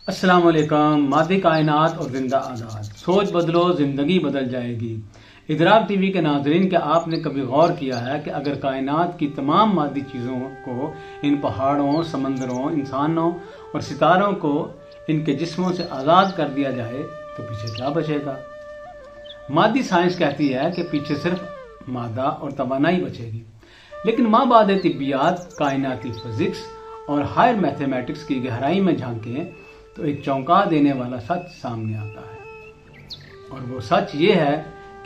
अस्सलाम वालेकुम। मादी कायनात और जिंदा आज़ाद, सोच बदलो जिंदगी बदल जाएगी। इदराक टीवी के नाजरीन, क्या आपने कभी गौर किया है कि अगर कायनात की तमाम मादी चीज़ों को, इन पहाड़ों, समंदरों, इंसानों और सितारों को इनके जिस्मों से आज़ाद कर दिया जाए तो पीछे क्या बचेगा? मादी साइंस कहती है कि पीछे सिर्फ मादा और तवानाई बचेगी, लेकिन माबाद तिब्बियात, कायनाती फिजिक्स और हायर मैथमेटिक्स की गहराई में झांकें तो एक चौंका देने वाला सच सामने आता है। और वो सच ये है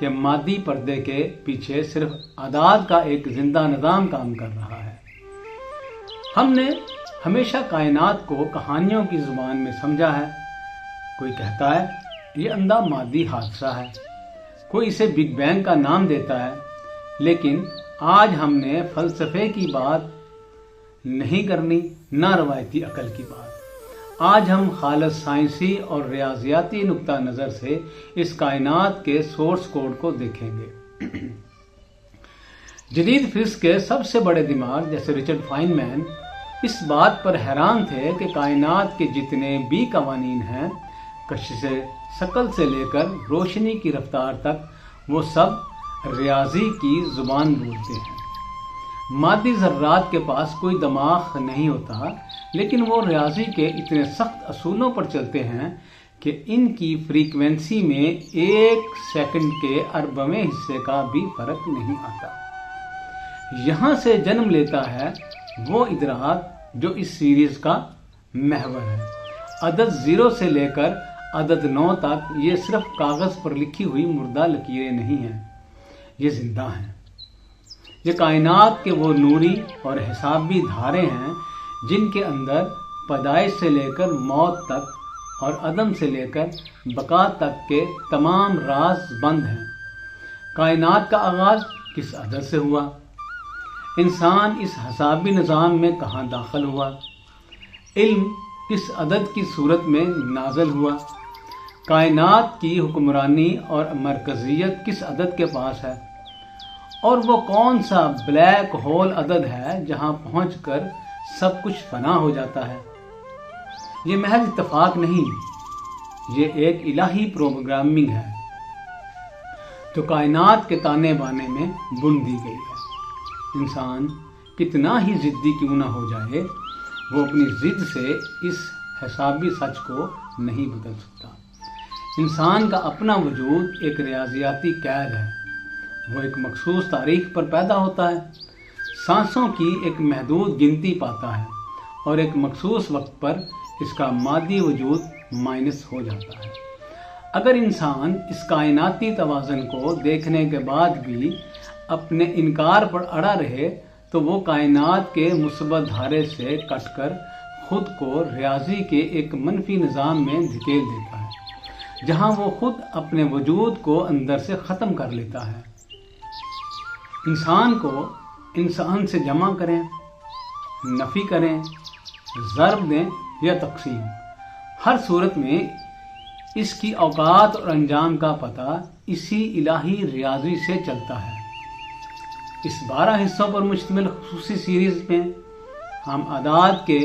कि मादी पर्दे के पीछे सिर्फ आदाद का एक जिंदा निज़ाम काम कर रहा है। हमने हमेशा कायनात को कहानियों की जुबान में समझा है। कोई कहता है ये अंधा मादी हादसा है, कोई इसे बिग बैंग का नाम देता है, लेकिन आज हमने फलसफे की बात नहीं करनी, ना रवायती अकल की बात। आज हम खालिस साइंसी और रियाजियाती नुक्ता नज़र से इस कायनात के सोर्स कोड को देखेंगे। जदीद फिजिक्स के सबसे बड़े दिमाग जैसे रिचर्ड फाइनमैन इस बात पर हैरान थे कि कायनात के जितने भी कवानीन हैं, कशिश शकल से लेकर रोशनी की रफ्तार तक, वो सब रियाजी की जुबान बोलते हैं। मादी ज़र्रात के पास कोई दिमाग नहीं होता, लेकिन वो रियाजी के इतने सख्त असूलों पर चलते हैं कि इनकी फ्रीक्वेंसी में एक सेकंड के अरबवें हिस्से का भी फर्क नहीं आता। यहाँ से जन्म लेता है वो इदराक जो इस सीरीज का महवर है। अदद 0 से लेकर अदद 9 तक ये सिर्फ कागज पर लिखी हुई मुर्दा लकीरें नहीं हैं, ये जिंदा हैं। ये कायनात के वो नूरी और हिसाबी धारे हैं जिनके अंदर पैदाइश से लेकर मौत तक और अदम से लेकर बका तक के तमाम राज बंद हैं। कायनात का आगाज किस अदद से हुआ? इंसान इस हिसाबी निज़ाम में कहाँ दाखिल हुआ? इल्म किस अदद की सूरत में नाज़िल हुआ? कायनात की हुक्मरानी और मरकज़ियत किस अदद के पास है? और वो कौन सा ब्लैक होल अदद है जहां पहुंचकर सब कुछ फना हो जाता है? ये महज इत्तेफाक नहीं, ये एक इलाही प्रोग्रामिंग है जो कायनात के ताने बाने में बुन दी गई है। इंसान कितना ही जिद्दी क्यों ना हो जाए, वो अपनी जिद से इस हिसाबी सच को नहीं बदल सकता। इंसान का अपना वजूद एक रियाजियाती कैद है। वो एक मखसूस तारीख पर पैदा होता है, सांसों की एक महदूद गिनती पाता है और एक मखसूस वक्त पर इसका मादी वजूद माइनस हो जाता है। अगर इंसान इस कायनाती तवाज़ुन को देखने के बाद भी अपने इनकार पर अड़ा रहे तो वो कायनात के मुस्बत धारे से कटकर खुद को रियाजी के एक मनफी निज़ाम में धकेल देता है, जहां वो खुद अपने वजूद को अंदर से ख़त्म कर लेता है। इंसान को इंसान से जमा करें, नफ़ी करें, ज़र्ब दें या तक़सीम, हर सूरत में इसकी औकात और अंजाम का पता इसी इलाही रियाजी से चलता है। इस 12 हिस्सों पर मुश्तमिल ख़ुसूसी सीरीज़ में हम आदाद के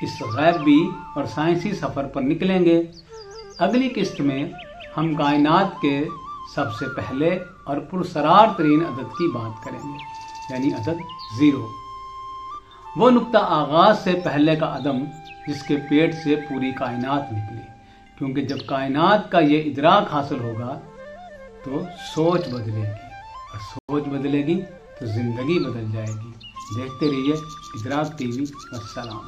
इस गैबी और साइंसी सफ़र पर निकलेंगे। अगली किस्त में हम कायनात के सबसे पहले और पुरसरार तरीन अदद की बात करेंगे, यानी अदद 0। वो नुक्ता आगाज से पहले का अदम जिसके पेट से पूरी कायनात निकली, क्योंकि जब कायनात का ये इदराक हासिल होगा तो सोच बदलेगी, और सोच बदलेगी तो जिंदगी बदल जाएगी। देखते रहिए इदराक टीवी। अस्सलाम।